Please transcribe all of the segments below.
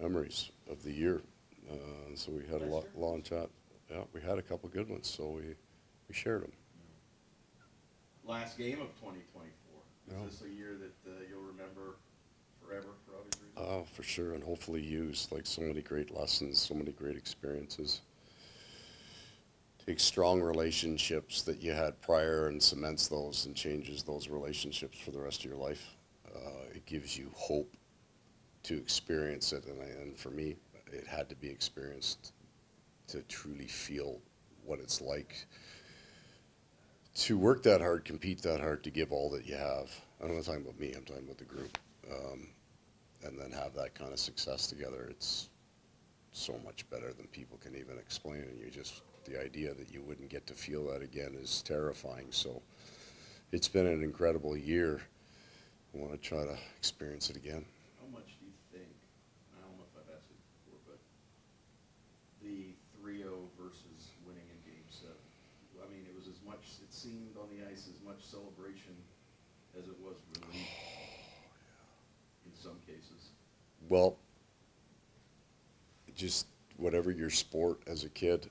memories of the year. So we had a long chat. Yeah, we had a couple good ones, so we shared them. Last game of 2024. Yeah. Is this a year that you'll remember forever for obvious reasons? Oh, for sure, and hopefully use like so many great lessons, so many great experiences. Takes strong relationships that you had prior and cements those and changes those relationships for the rest of your life. It gives you hope to experience it, and for me, it had to be experienced to truly feel what it's like to work that hard, compete that hard, to give all that you have. I'm not talking about me, I'm talking about the group. And then have that kind of success together. It's so much better than people can even explain. And the idea that you wouldn't get to feel that again is terrifying. So it's been an incredible year. I want to try to experience it again. How much do you think, I don't know if I've asked it before, but the 3-0 versus winning in Game 7, I mean, it was as much, it seemed on the ice as much celebration as it was relief in some cases. Well, just whatever your sport as a kid,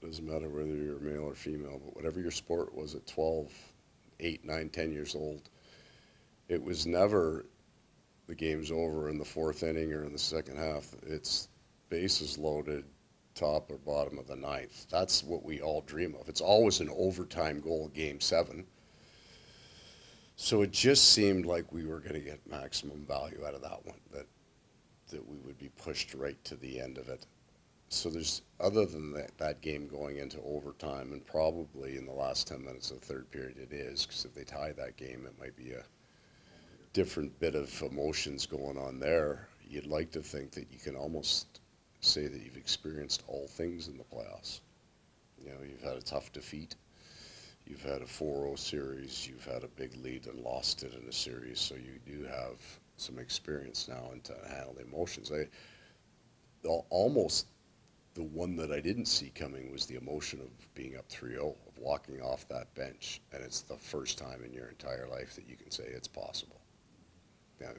doesn't matter whether you're male or female, but whatever your sport was at 12, 8, 9, 10 years old, it was never the game's over in the fourth inning or in the second half. It's bases loaded, top or bottom of the ninth. That's what we all dream of. It's always an overtime goal, Game 7. So it just seemed like we were going to get maximum value out of that one, that we would be pushed right to the end of it. So there's, other than that game going into overtime, and probably in the last 10 minutes of the third period it is, because if they tie that game, it might be a different bit of emotions going on there. You'd like to think that you can almost say that you've experienced all things in the playoffs. You know, you've had a tough defeat. You've had a 4-0 series. You've had a big lead and lost it in a series. So you do have some experience now and to handle the emotions. Almost the one that I didn't see coming was the emotion of being up 3-0, of walking off that bench, and it's the first time in your entire life that you can say it's possible. Now,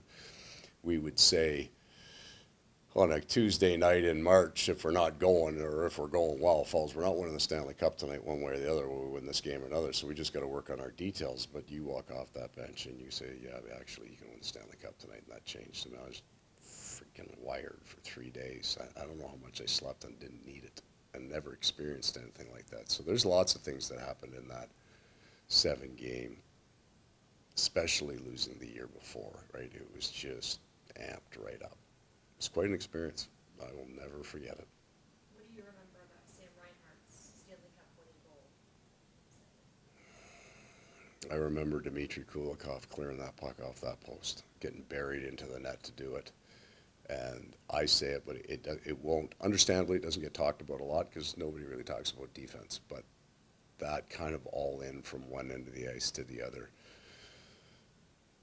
we would say on a Tuesday night in March, if we're not going, or if we're going well, Falls, we're not winning the Stanley Cup tonight one way or the other, we'll win this game or another, so we just got to work on our details. But you walk off that bench and you say, yeah, actually, you can win the Stanley Cup tonight, and that changed. I mean, I was freaking wired for 3 days. I don't know how much I slept and didn't need it, and never experienced anything like that. So there's lots of things that happened in that 7 game, especially losing the year before, right? It was just amped right up. It's quite an experience. I will never forget it. What do you remember about Sam Reinhart's Stanley Cup winning goal? I remember Dmitry Kulikov clearing that puck off that post, getting buried into the net to do it. And I say it, but it won't. Understandably, it doesn't get talked about a lot because nobody really talks about defense. But that kind of all in from one end of the ice to the other,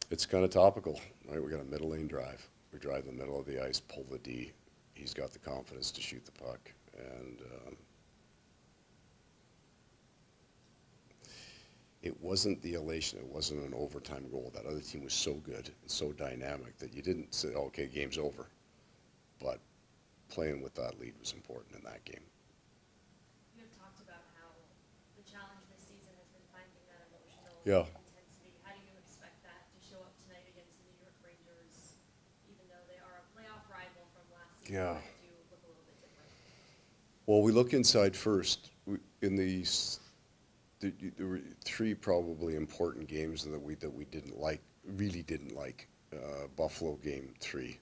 it's kind of topical, right? We got a middle lane drive. We drive the middle of the ice, pull the D. He's got the confidence to shoot the puck. And it wasn't the elation. It wasn't an overtime goal. That other team was so good and so dynamic that you didn't say, oh, okay, game's over. But playing with that lead was important in that game. You have talked about how the challenge this season has been finding that emotional Yeah. intensity. How do you expect that to show up tonight against the New York Rangers, even though they are a playoff rival from last season? Yeah. They do look a little bit different. Well, we look inside first. In these, there were 3 probably important games that we didn't like, really didn't like. Buffalo game 3.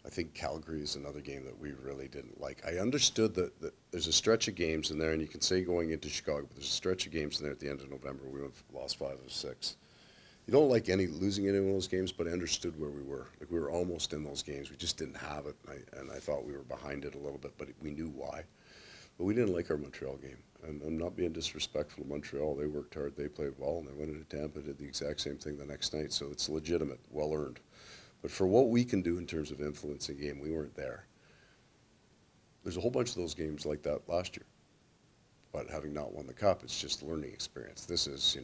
I think Calgary is another game that we really didn't like. I understood that there's a stretch of games in there, and you can say going into Chicago, but there's a stretch of games in there at the end of November. We lost 5 of 6. You don't like losing any of those games, but I understood where we were. Like, we were almost in those games. We just didn't have it, and I thought we were behind it a little bit, but we knew why. But we didn't like our Montreal game. And I'm not being disrespectful to Montreal. They worked hard, they played well, and they went into Tampa, did the exact same thing the next night. So it's legitimate, well earned. But for what we can do in terms of influencing a game, we weren't there. There's a whole bunch of those games like that last year. But having not won the Cup, it's just a learning experience. This is,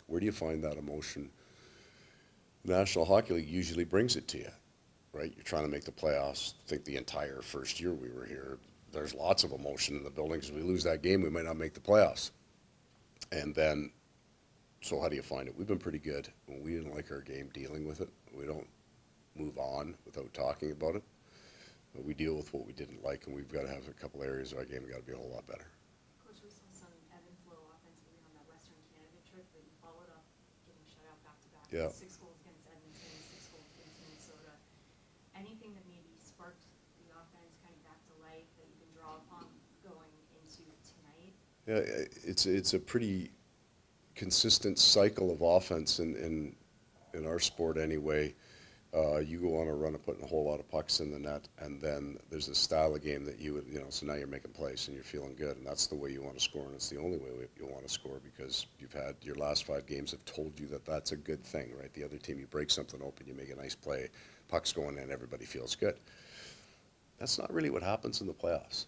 where do you find that emotion? The National Hockey League usually brings it to you. right? You're trying to make the playoffs. I think the entire first year we were here, there's lots of emotion in the building because we lose that game, we might not make the playoffs. And then, so how do you find it? We've been pretty good. When we didn't like our game, dealing with it. We don't move on without talking about it. But we deal with what we didn't like, and we've got to have a couple areas of our game got to be a whole lot better. Coach, we saw some ebb and flow offensively on that Western Canada trip, but you followed up getting shut out back-to-back. Yeah. 6 goals against Edmonton, 6 goals against Minnesota. Anything that maybe sparked the offense kind of back to life that you can draw upon going into tonight? Yeah, it's a pretty consistent cycle of offense in our sport anyway. You go on a run of putting a whole lot of pucks in the net, and then there's a style of game that you would, so now you're making plays and you're feeling good, and that's the way you want to score, and it's the only way you want to score because you've had your last 5 games have told you that that's a good thing, right? The other team, you break something open, you make a nice play, puck's going in, everybody feels good. That's not really what happens in the playoffs,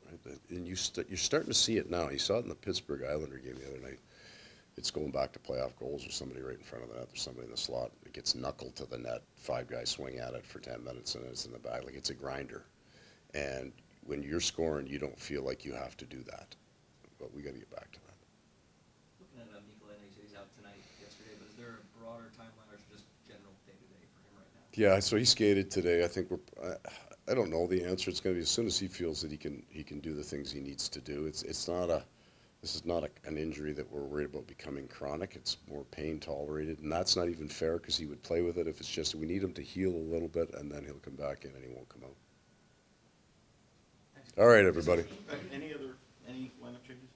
right? And you're starting to see it now. You saw it in the Pittsburgh Islander game the other night. It's going back to playoff goals. There's somebody right in front of the net. There's somebody in the slot. It gets knuckled to the net. 5 guys swing at it for 10 minutes, and it's in the bag. Like, it's a grinder. And when you're scoring, you don't feel like you have to do that. But we got to get back to that. Looking at Nikolai, I know you said he's out tonight, yesterday, but is there a broader timeline or just general day-to-day for him right now? Yeah, so he skated today. I think I don't know the answer. It's going to be as soon as he feels that he can do the things he needs to do. This is not an injury that we're worried about becoming chronic. It's more pain tolerated, and that's not even fair because he would play with it if it's just we need him to heal a little bit, and then he'll come back in and he won't come out. Thanks. All right, everybody. Any lineup changes?